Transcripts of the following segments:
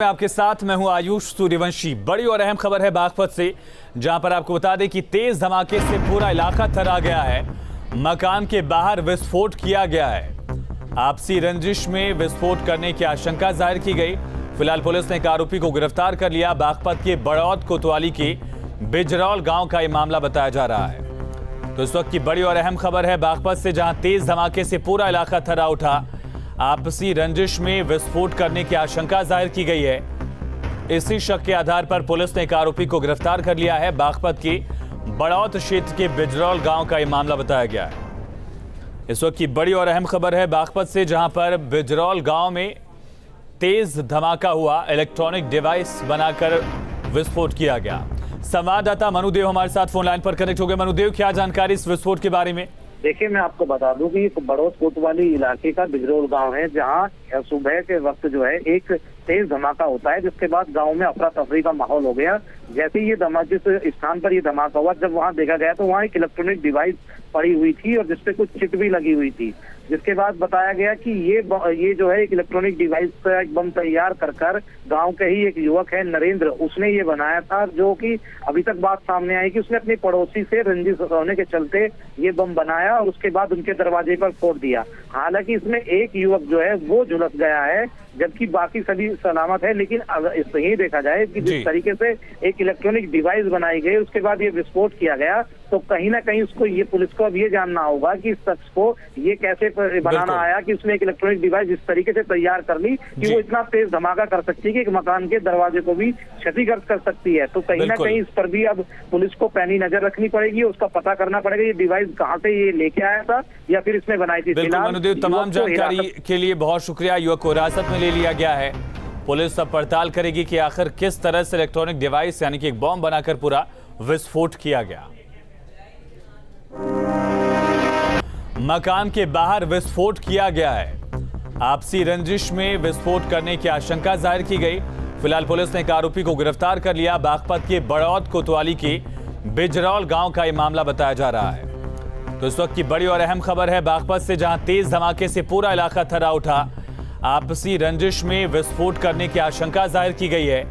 आपके साथ मैं हूं आयुष सूर्यवंशी। बड़ी और अहम खबर है बागपत से, जहां पर आपको बता दें कि तेज धमाके से पूरा इलाका थर्रा गया है। मकान के बाहर विस्फोट किया गया है। आपसी रंजिश में विस्फोट करने की आशंका जाहिर की गई। फिलहाल पुलिस ने एक आरोपी को गिरफ्तार कर लिया। बागपत के बड़ौद कोतवाली के बिजरौल गांव का यह मामला बताया जा रहा है। तो इस वक्त की बड़ी और अहम खबर है बागपत से, जहां तेज धमाके से पूरा इलाका थर्रा उठा। आपसी रंजिश में विस्फोट करने की आशंका जाहिर की गई है। इसी शक के आधार पर पुलिस ने एक आरोपी को गिरफ्तार कर लिया है। बागपत के बड़ौद क्षेत्र के बिजरौल गांव का यह मामला बताया गया है। इस वक्त की बड़ी और अहम खबर है बागपत से, जहां पर बिजरौल गांव में तेज धमाका हुआ। इलेक्ट्रॉनिक डिवाइस बनाकर विस्फोट किया गया। संवाददाता मनुदेव हमारे साथ फोन लाइन पर कनेक्ट हो गए। मनुदेव, क्या जानकारी इस विस्फोट के बारे में? देखिए, मैं आपको बता दूं कि बड़ौद कोतवाली इलाके का बिजरौल गांव है, जहां सुबह के वक्त जो है एक तेज धमाका होता है, जिसके बाद गांव में अफरा तफरी का माहौल हो गया। जैसे ये जिस स्थान पर ये धमाका हुआ, जब वहां देखा गया तो वहां एक इलेक्ट्रॉनिक डिवाइस पड़ी हुई थी और जिसपे कुछ चिट भी लगी हुई थी। जिसके बाद बताया गया कि ये जो है एक इलेक्ट्रॉनिक डिवाइस का एक बम तैयार कर गांव के ही एक युवक है नरेंद्र, उसने ये बनाया था, जो कि अभी तक बात सामने आई कि उसने अपने पड़ोसी से रंजिश होने के चलते ये बम बनाया और उसके बाद उनके दरवाजे पर फोड़ दिया। हालांकि इसमें एक युवक जो है वो झुलस गया है, जबकि बाकी सभी सलामत है। लेकिन अगर सही देखा जाए कि जिस तरीके से एक इलेक्ट्रॉनिक डिवाइस बनाई गई, उसके बाद ये विस्फोट किया गया, तो कहीं ना कहीं उसको ये पुलिस को अब ये जानना होगा कि इस शख्स को ये कैसे बनाना आया कि उसने एक इलेक्ट्रॉनिक डिवाइस इस तरीके से तैयार कर ली कि वो इतना तेज धमाका कर सकती है कि एक मकान के दरवाजे को भी क्षतिग्रस्त कर सकती है। तो कहीं ना कहीं इस पर भी अब पुलिस को पैनी नजर रखनी पड़ेगी, उसका पता करना पड़ेगा ये डिवाइस कहाँ से ये लेके आया था या फिर इसने बनाई थी। मनुदेव, तमाम जानकारी के लिए बहुत शुक्रिया। युवक को हिरासत में ले लिया गया है। पुलिस अब पड़ताल करेगी कि आखिर किस तरह से इलेक्ट्रॉनिक डिवाइस यानी कि एक बॉम्ब बनाकर पूरा विस्फोट किया गया। मकान के बाहर विस्फोट किया गया है। आपसी रंजिश में विस्फोट करने की आशंका जाहिर की गई। फिलहाल पुलिस ने एक आरोपी को गिरफ्तार कर लिया। बागपत के बड़ौद कोतवाली के बिजरौल गांव का यह मामला बताया जा रहा है। तो इस वक्त की बड़ी और अहम खबर है बागपत से, जहां तेज धमाके से पूरा इलाका थर्रा उठा। आपसी रंजिश में विस्फोट करने की आशंका जाहिर की गई है।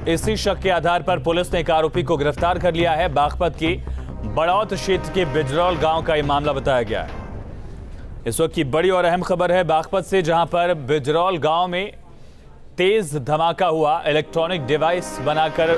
इसी शक के आधार पर पुलिस ने एक आरोपी को गिरफ्तार कर लिया है। बागपत के बड़ौद क्षेत्र के बिजरौल गांव का यह मामला बताया गया है। इस वक्त की बड़ी और अहम खबर है बागपत से, जहां पर बिजरौल गांव में तेज धमाका हुआ। इलेक्ट्रॉनिक डिवाइस बनाकर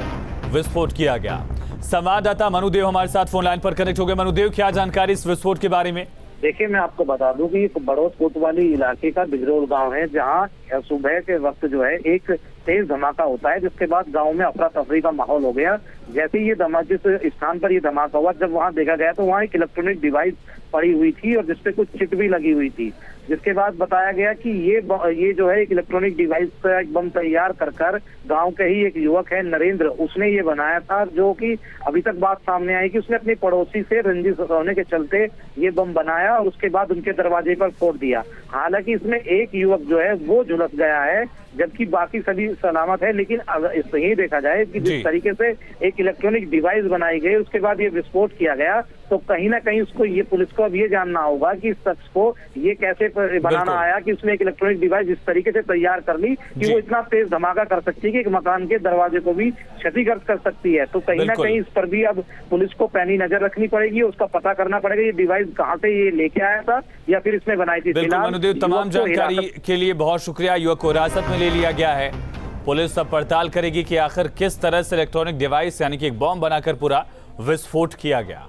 विस्फोट किया गया। संवाददाता मनुदेव हमारे साथ फोन लाइन पर कनेक्ट हो गए। मनुदेव, क्या जानकारी इस विस्फोट के बारे में? देखिए, मैं आपको बता दूं कि बड़ौद कोतवाली इलाके का बिजरौल गांव है, जहां सुबह के वक्त जो है एक तेज धमाका होता है, जिसके बाद गांव में अफरा तफरी का माहौल हो गया। जैसे ये जिस स्थान पर ये धमाका हुआ, जब वहां देखा गया तो वहां एक इलेक्ट्रॉनिक डिवाइस पड़ी हुई थी और जिसपे कुछ चिट भी लगी हुई थी। जिसके बाद बताया गया कि ये जो है एक इलेक्ट्रॉनिक डिवाइस का एक बम तैयार कर गांव के ही एक युवक है नरेंद्र, उसने ये बनाया था, जो कि अभी तक बात सामने आई कि उसने अपने पड़ोसी से रंजिश होने के चलते ये बम बनाया और उसके बाद उनके दरवाजे पर फोड़ दिया। हालांकि इसमें एक युवक जो है वो झुलस गया है, जबकि बाकी सभी सलामत है। लेकिन अगर सही देखा जाए कि जिस तरीके से एक इलेक्ट्रॉनिक डिवाइस बनाई गई, उसके बाद ये विस्फोट किया गया, तो कहीं ना कहीं उसको ये पुलिस को अब ये जानना होगा कि इस शख्स को ये कैसे बनाना आया कि उसने एक इलेक्ट्रॉनिक डिवाइस इस तरीके से तैयार कर ली कि वो इतना तेज धमाका कर सकती है कि एक मकान के दरवाजे को भी क्षतिग्रस्त कर सकती है। तो कहीं ना कहीं इस पर भी अब पुलिस को पैनी नजर रखनी पड़ेगी, उसका पता करना पड़ेगा ये डिवाइस कहाँ से ये लेके आया था या फिर इसने बनाई थी। मनुदेव, तमाम जानकारी के लिए बहुत शुक्रिया। युवक को हिरासत में ले लिया गया है। पुलिस अब पड़ताल करेगी कि आखिर किस तरह से इलेक्ट्रॉनिक डिवाइस यानी कि एक बॉम्ब बनाकर पूरा विस्फोट किया गया।